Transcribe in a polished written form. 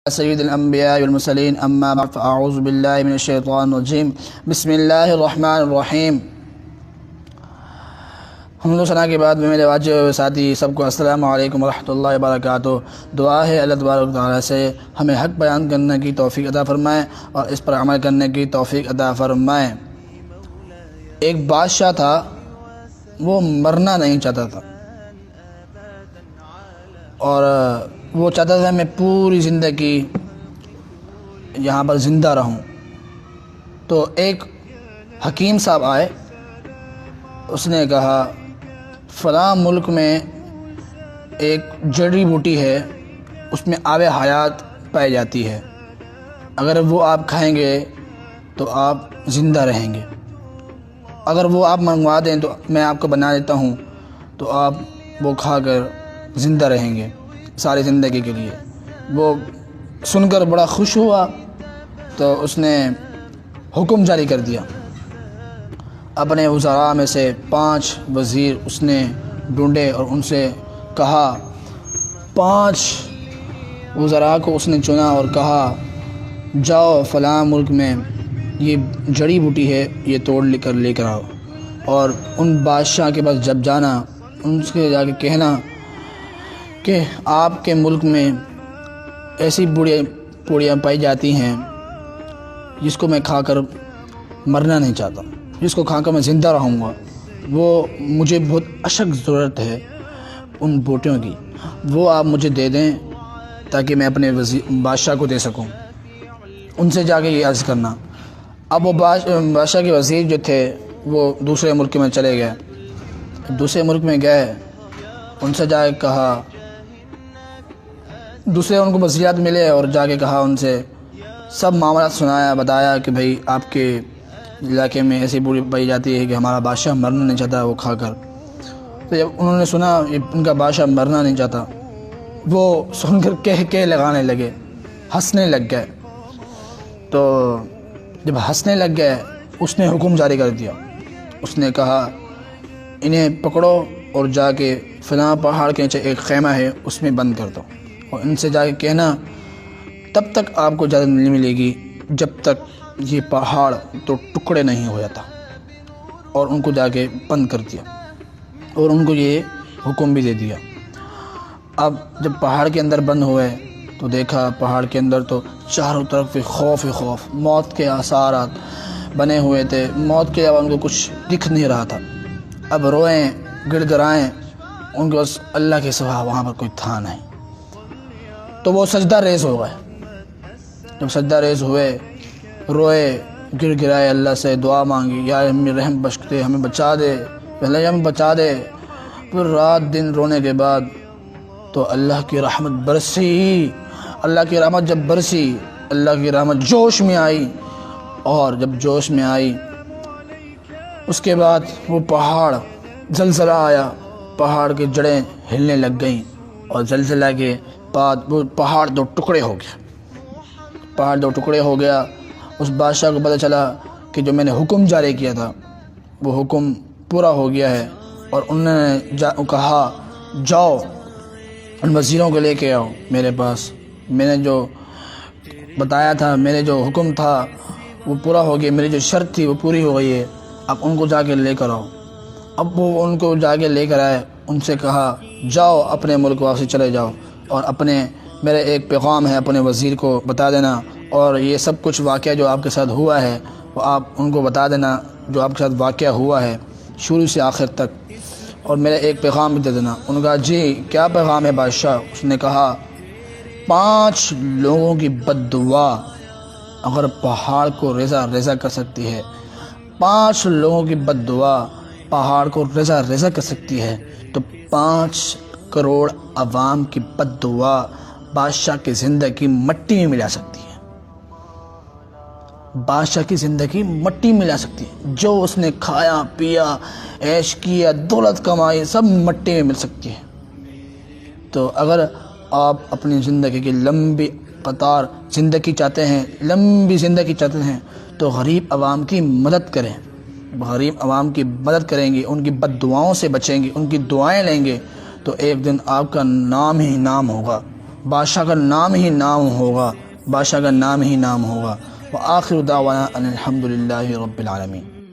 سید الانبیاء والمرسلین اما بعد فاعوذ باللہ من الشیطان الرجیم بسم اللہ الرحمن الرحیم۔ حمد و ثنا کے بعد میرے واجب ساتھی سب کو السلام علیکم ورحمۃ اللہ وبرکاتہ۔ دعا ہے اللہ تبارک و تعالیٰ سے ہمیں حق بیان کرنے کی توفیق عطا فرمائے اور اس پر عمل کرنے کی توفیق عطا فرمائے۔ ایک بادشاہ تھا، وہ مرنا نہیں چاہتا تھا اور وہ چاہتا تھا میں پوری زندگی یہاں پر زندہ رہوں۔ تو ایک حکیم صاحب آئے، اس نے کہا فلاں ملک میں ایک جڑی بوٹی ہے، اس میں آب حیات پائی جاتی ہے، اگر وہ آپ کھائیں گے تو آپ زندہ رہیں گے، اگر وہ آپ منگوا دیں تو میں آپ کو بنا دیتا ہوں تو آپ وہ کھا کر زندہ رہیں گے ساری زندگی کے لیے۔ وہ سن کر بڑا خوش ہوا تو اس نے حکم جاری کر دیا۔ اپنے وزراء میں سے 5 وزیر اس نے ڈھونڈے اور ان سے کہا، 5 وزراء کو اس نے چنا اور کہا جاؤ فلاں ملک میں یہ جڑی بوٹی ہے، یہ توڑ لے کر آؤ، اور ان بادشاہ کے پاس جب جانا ان سے جا کے کہنا کہ آپ کے ملک میں ایسی پوڑیاں پائی جاتی ہیں جس کو میں کھا کر مرنا نہیں چاہتا، جس کو کھا کر میں زندہ رہوں گا، وہ مجھے بہت اشک ضرورت ہے ان بوٹیوں کی، وہ آپ مجھے دے دیں تاکہ میں اپنے بادشاہ کو دے سکوں۔ ان سے جا کے یہ عرض کرنا۔ اب وہ بادشاہ کے وزیر جو تھے وہ دوسرے ملک میں چلے گئے، دوسرے ملک میں گئے، ان سے جا کے کہا، دوسرے ان کو وصیت ملے اور جا کے کہا ان سے، سب معاملات سنایا، بتایا کہ بھئی آپ کے علاقے میں ایسی بوٹی پائی جاتی ہے کہ ہمارا بادشاہ مرنا نہیں چاہتا وہ کھا کر۔ تو جب انہوں نے سنا ان کا بادشاہ مرنا نہیں چاہتا، وہ سن کر کہہ لگانے لگے، ہنسنے لگ گئے۔ تو جب ہنسنے لگ گئے اس نے حکم جاری کر دیا، اس نے کہا انہیں پکڑو اور جا کے فلاں پہاڑ کے نیچے ایک خیمہ ہے اس میں بند کر دو، اور ان سے جا کے کہنا تب تک آپ کو اجازت نہیں ملے گی جب تک یہ پہاڑ تو ٹکڑے نہیں ہو جاتا، اور ان کو جا کے بند کر دیا اور ان کو یہ حکم بھی دے دیا۔ اب جب پہاڑ کے اندر بند ہوئے تو دیکھا پہاڑ کے اندر تو چاروں طرف خوف ہی خوف، موت کے آثارات بنے ہوئے تھے، موت کے علاوہ ان کو کچھ دکھ نہیں رہا تھا۔ اب روئیں گڑ گڑائیں، ان کو بس اللہ کے سوا وہاں پر کوئی تھا نہیں۔ تو وہ سجدہ ریز ہو گئے، جب سجدہ ریز ہوئے، روئے گڑ گڑائے، اللہ سے دعا مانگی، یا ہمیں رحم بخش دے، ہمیں بچا دے، اللہ ہمیں بچا دے۔ پھر رات دن رونے کے بعد تو اللہ کی رحمت برسی، اللہ کی رحمت جب برسی، اللہ کی رحمت جوش میں آئی، اور جب جوش میں آئی اس کے بعد وہ پہاڑ زلزلہ آیا، پہاڑ کی جڑیں ہلنے لگ گئیں، اور زلزلہ کے بعد وہ پہاڑ 2 ٹکڑے ہو گیا، پہاڑ 2 ٹکڑے ہو گیا۔ اس بادشاہ کو پتہ چلا کہ جو میں نے حکم جاری کیا تھا وہ حکم پورا ہو گیا ہے، اور انہوں نے کہا جاؤ ان وزیروں کو لے کے آؤ میرے پاس، میں نے جو بتایا تھا، میرے جو حکم تھا وہ پورا ہو گیا، میری جو شرط تھی وہ پوری ہو گئی ہے، اب ان کو جا کے لے کر آؤ۔ اب وہ ان کو جا کے لے کر آئے، ان سے کہا جاؤ اپنے ملک واپس چلے جاؤ، اور میرے ایک پیغام ہے اپنے وزیر کو بتا دینا، اور یہ سب کچھ واقعہ جو آپ کے ساتھ ہوا ہے وہ آپ ان کو بتا دینا، جو آپ کے ساتھ واقعہ ہوا ہے شروع سے آخر تک، اور میرے ایک پیغام بھی دے دینا۔ انہوں نے کہا جی کیا پیغام ہے بادشاہ؟ اس نے کہا 5 لوگوں کی بد دعا اگر پہاڑ کو ریزہ کر سکتی ہے، 5 لوگوں کی بد دعا پہاڑ کو ریزہ کر سکتی ہے، تو 5 کروڑ عوام کی بد دعا بادشاہ کی زندگی مٹی میں ملا سکتی ہے، بادشاہ کی زندگی مٹی میں ملا سکتی ہے، جو اس نے کھایا پیا عیش کیا دولت کمائی سب مٹی میں مل سکتی ہے۔ تو اگر آپ اپنی زندگی کی لمبی قطار زندگی چاہتے ہیں، لمبی زندگی چاہتے ہیں، تو غریب عوام کی مدد کریں، غریب عوام کی مدد کریں گے، ان کی بد دعاؤں سے بچیں گے، ان کی دعائیں لیں گے، تو ایک دن آپ کا نام ہی نام ہوگا، بادشاہ کا نام ہی نام ہوگا، بادشاہ کا نام ہی نام ہوگا۔ وآخر دعوانا ان الحمد للہ رب العالمین۔